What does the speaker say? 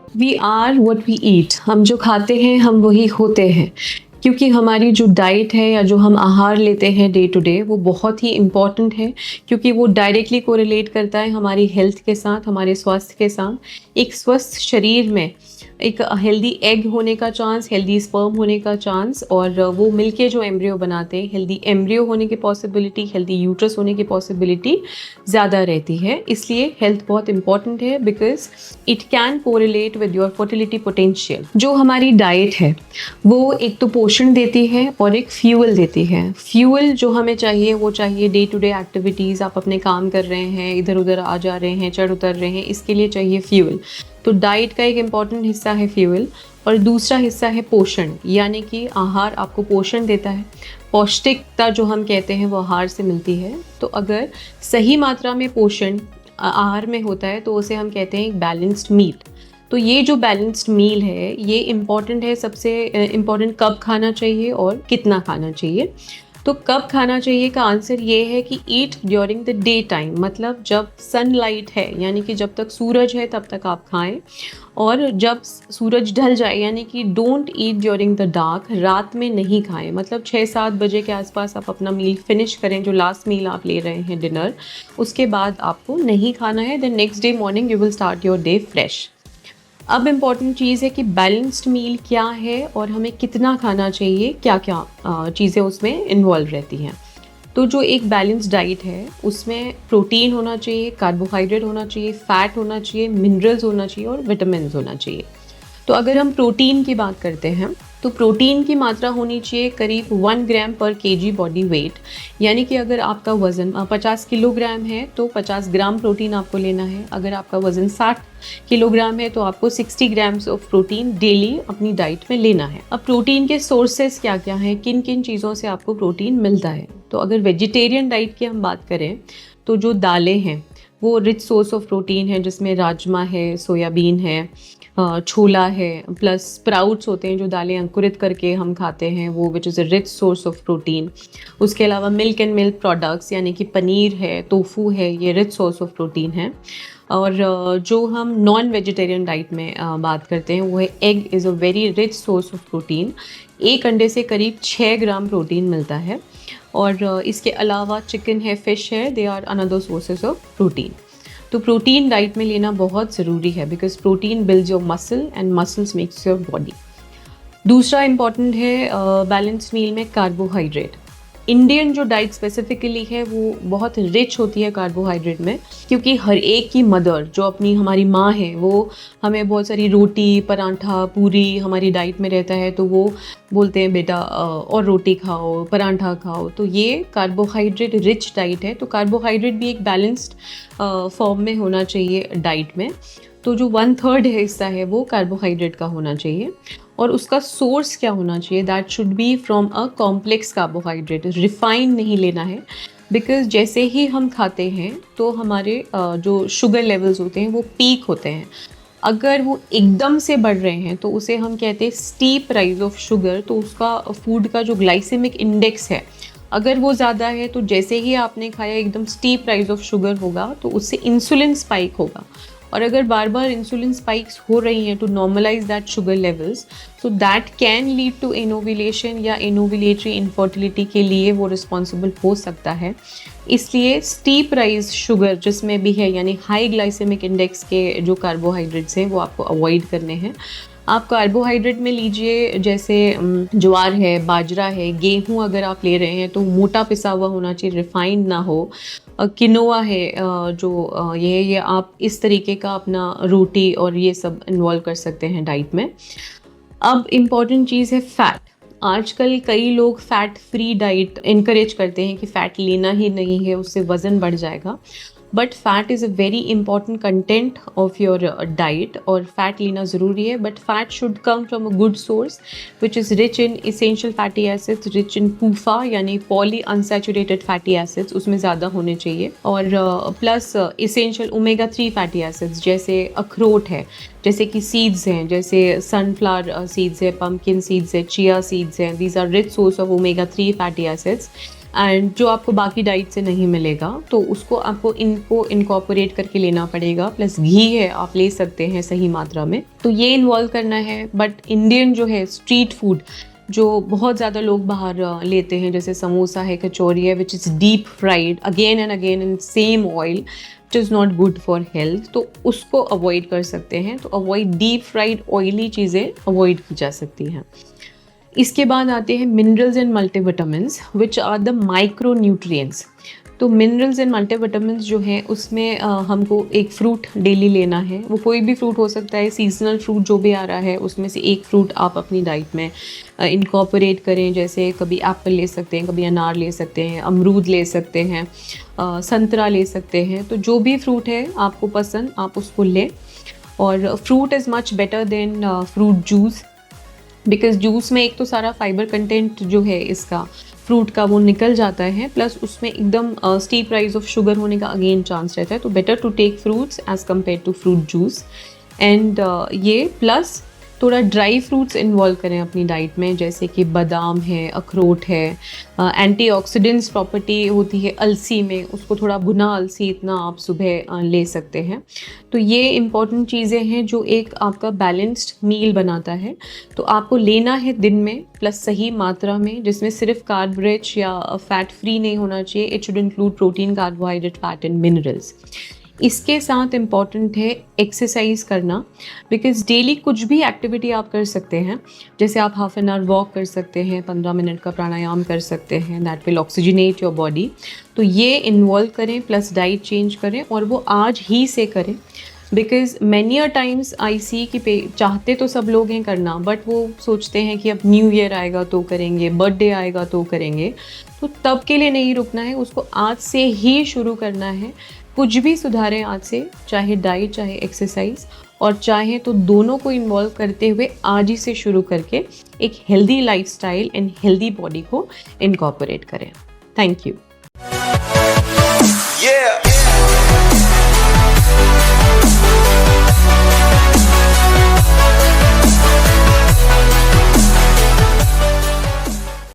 We are what we eat, हम जो खाते हैं हम वही होते हैं। क्योंकि हमारी जो डाइट है या जो हम आहार लेते हैं डे टू डे, वो बहुत ही इम्पॉर्टेंट है, क्योंकि वो डायरेक्टली कोरिलेट करता है हमारी हेल्थ के साथ, हमारे स्वास्थ्य के साथ। एक स्वस्थ शरीर में एक हेल्दी एग होने का चांस, हेल्दी स्पर्म होने का चांस, और वो मिलके जो एम्ब्रियो बनाते हैं, हेल्दी एम्ब्रियो होने की पॉसिबिलिटी, हेल्दी यूट्रस होने की पॉसिबिलिटी ज़्यादा रहती है। इसलिए हेल्थ बहुत इंपॉर्टेंट है, because it can correlate with your fertility potential. जो हमारी डाइट है वो एक तो पोषण देती है और एक फ्यूल देती है। फ्यूल जो हमें चाहिए वो चाहिए डे टू डे एक्टिविटीज़, आप अपने काम कर रहे हैं, इधर उधर आ जा रहे हैं, चढ़ उतर रहे हैं, इसके लिए चाहिए फ्यूल। तो डाइट का एक इम्पॉर्टेंट हिस्सा है फ्यूल, और दूसरा हिस्सा है पोषण, यानी कि आहार आपको पोषण देता है। पौष्टिकता जो हम कहते हैं वो आहार से मिलती है। तो अगर सही मात्रा में पोषण आहार में होता है तो उसे हम कहते हैं एक बैलेंस्ड मील। तो ये जो बैलेंस्ड मील है ये इम्पॉर्टेंट है। सबसे इम्पॉर्टेंट कब खाना चाहिए और कितना खाना चाहिए। तो कब खाना चाहिए का आंसर ये है कि ईट ड्यूरिंग द डे टाइम, मतलब जब सनलाइट है, यानी कि जब तक सूरज है तब तक आप खाएं, और जब सूरज ढल जाए, यानी कि don't eat during the dark, रात में नहीं खाएं। मतलब 6-7 बजे के आसपास आप अपना मील फिनिश करें, जो लास्ट मील आप ले रहे हैं डिनर, उसके बाद आपको नहीं खाना है। Then next day morning you will start your day fresh. अब इम्पॉर्टेंट चीज़ है कि बैलेंस्ड मील क्या है और हमें कितना खाना चाहिए, क्या क्या चीज़ें उसमें इन्वॉल्व रहती हैं। तो जो एक बैलेंस डाइट है उसमें प्रोटीन होना चाहिए, कार्बोहाइड्रेट होना चाहिए, फैट होना चाहिए, मिनरल्स होना चाहिए और विटामिन होना चाहिए। तो अगर हम प्रोटीन की बात करते हैं तो प्रोटीन की मात्रा होनी चाहिए करीब 1 ग्राम पर केजी बॉडी वेट, यानी कि अगर आपका वज़न 50 किलोग्राम है तो 50 ग्राम प्रोटीन आपको लेना है। अगर आपका वज़न 60 किलोग्राम है तो आपको 60 ग्राम्स ऑफ प्रोटीन डेली अपनी डाइट में लेना है। अब प्रोटीन के सोर्सेस क्या क्या हैं, किन किन चीज़ों से आपको प्रोटीन मिलता है। तो अगर वेजिटेरियन डाइट की हम बात करें तो जो दालें हैं वो रिच सोर्स ऑफ प्रोटीन है, जिसमें राजमा है, सोयाबीन है, छोला है, प्लस स्प्राउट्स होते हैं जो दालें अंकुरित करके हम खाते हैं, वो which is a rich source of protein. उसके अलावा मिल्क एंड मिल्क प्रोडक्ट्स, यानी कि पनीर है, टोफू है, ये रिच सोर्स ऑफ प्रोटीन है। और जो हम नॉन वेजिटेरियन डाइट में बात करते हैं वो है egg is a very rich source of protein. एक अंडे से करीब 6 ग्राम प्रोटीन मिलता है। और इसके अलावा चिकन है, फ़िश है, they are another sources of protein. तो प्रोटीन डाइट में लेना बहुत ज़रूरी है, because protein builds your muscle and muscles makes your body. दूसरा इम्पॉर्टेंट है बैलेंस मील में कार्बोहाइड्रेट। इंडियन जो डाइट स्पेसिफिकली है वो बहुत रिच होती है कार्बोहाइड्रेट में, क्योंकि हर एक की मदर जो अपनी हमारी माँ है वो हमें बहुत सारी रोटी, परांठा, पूरी हमारी डाइट में रहता है, तो वो बोलते हैं बेटा और रोटी खाओ, परांठा खाओ। तो ये कार्बोहाइड्रेट रिच डाइट है। तो कार्बोहाइड्रेट भी एक बैलेंस्ड फॉर्म में होना चाहिए डाइट में। तो जो 1/3 हिस्सा है वो कार्बोहाइड्रेट का होना चाहिए, और उसका सोर्स क्या होना चाहिए, that should be from a complex carbohydrate. Refined नहीं लेना है, बिकॉज जैसे ही हम खाते हैं तो हमारे जो शुगर लेवल्स होते हैं वो पीक होते हैं। अगर वो एकदम से बढ़ रहे हैं तो उसे हम कहते हैं स्टीप राइज ऑफ शुगर। तो उसका फूड का जो ग्लाइसेमिक इंडेक्स है, अगर वो ज़्यादा है तो जैसे ही आपने खाया एकदम स्टीप राइज ऑफ शुगर होगा, तो उससे इंसुलिन स्पाइक होगा। और अगर बार बार इंसुलिन स्पाइक्स हो रही हैं to normalise that sugar levels, so that can lead to anovulation या इनोविलेटरी इनफर्टिलिटी के लिए वो रिस्पॉन्सिबल हो सकता है। इसलिए स्टीप राइज शुगर जिसमें भी है, यानी हाई ग्लाइसेमिक इंडेक्स के जो कार्बोहाइड्रेट्स हैं वो आपको अवॉइड करने हैं। आप कार्बोहाइड्रेट में लीजिए जैसे ज्वार है, बाजरा है, गेहूँ अगर आप ले रहे हैं तो मोटा पिसा हुआ होना चाहिए, रिफाइंड ना हो। किनोआ है जो ये आप इस तरीके का अपना रोटी और ये सब इन्वॉल्व कर सकते हैं डाइट में। अब इम्पॉर्टेंट चीज़ है फ़ैट। आजकल कई लोग फ़ैट फ्री डाइट इनकरेज करते हैं कि फ़ैट लेना ही नहीं है, उससे वज़न बढ़ जाएगा। But fat is a very important content of your diet, और फैट लेना ज़रूरी है, but fat should come from a good source which is rich in essential fatty acids, rich in PUFA यानी पॉली अनसैचुरेटेड फैटी एसिड्स उसमें ज़्यादा होने चाहिए, और plus essential omega 3 fatty acids जैसे अखरोट है, जैसे कि सीड्स हैं, जैसे सनफ्लावर सीड्स है, पम्पकिन सीड्स है, चिया सीड्स हैं, these are rich source of omega 3 fatty acids. And जो आपको बाकी डाइट से नहीं मिलेगा तो उसको आपको इनको इनकॉर्पोरेट करके लेना पड़ेगा। प्लस घी है, आप ले सकते हैं सही मात्रा में, तो ये इन्वॉल्व करना है। बट इंडियन जो है स्ट्रीट फूड जो बहुत ज़्यादा लोग बाहर लेते हैं, जैसे समोसा है, कचौरी है, which is deep fried again and again in same oil, which is not good for health, तो उसको अवॉइड कर सकते हैं। तो अवॉइड डीप फ्राइड ऑयली चीज़ें अवॉइड की जा सकती हैं। इसके बाद आते हैं minerals and multivitamins which are the micro nutrients. तो मिनरल्स एंड मल्टीविटामिन्स जो हैं उसमें हमको एक फ्रूट डेली लेना है। वो कोई भी फ्रूट हो सकता है, सीजनल फ्रूट जो भी आ रहा है उसमें से एक फ्रूट आप अपनी डाइट में इनकॉर्पोरेट करें। जैसे कभी एप्पल ले सकते हैं, कभी अनार ले सकते हैं, अमरूद ले सकते हैं, संतरा ले सकते हैं। तो जो भी फ्रूट है आपको पसंद आप उसको लें। और fruit is much better than fruit juice, because juice में एक तो सारा फाइबर कंटेंट जो है इसका फ्रूट का वो निकल जाता है, प्लस उसमें एकदम स्टीप राइज ऑफ शुगर होने का अगेन चांस रहता है। तो better to take fruits as compare to fruit juice. And ये प्लस थोड़ा ड्राई फ्रूट्स इन्वॉल्व करें अपनी डाइट में, जैसे कि बादाम है, अखरोट है। एंटीऑक्सीडेंट्स प्रॉपर्टी होती है अलसी में, उसको थोड़ा भुना अलसी इतना आप सुबह ले सकते हैं। तो ये इम्पॉर्टेंट चीज़ें हैं जो एक आपका बैलेंस्ड मील बनाता है। तो आपको लेना है दिन में, प्लस सही मात्रा में, जिसमें सिर्फ कार्ब रिच या फैट फ्री नहीं होना चाहिए। It should include protein, carbohydrate, fat and minerals. इसके साथ इम्पॉर्टेंट है एक्सरसाइज करना, बिकॉज डेली कुछ भी एक्टिविटी आप कर सकते हैं। जैसे आप हाफ एन आवर वॉक कर सकते हैं, 15 मिनट का प्राणायाम कर सकते हैं, that will oxygenate your body. तो ये इन्वॉल्व करें, प्लस डाइट चेंज करें, और वो आज ही से करें। Because many a times I see कि चाहते तो सब लोग हैं करना, बट वो सोचते हैं कि अब न्यू ईयर आएगा तो करेंगे, बर्थडे आएगा तो करेंगे। तो तब के लिए नहीं रुकना है, उसको आज से ही शुरू करना है। कुछ भी सुधारें आज से, चाहे डाइट, चाहे एक्सरसाइज, और चाहे तो दोनों को इन्वॉल्व करते हुए आज ही से शुरू करके एक healthy lifestyle and healthy body को इनकॉर्पोरेट करें। Thank you.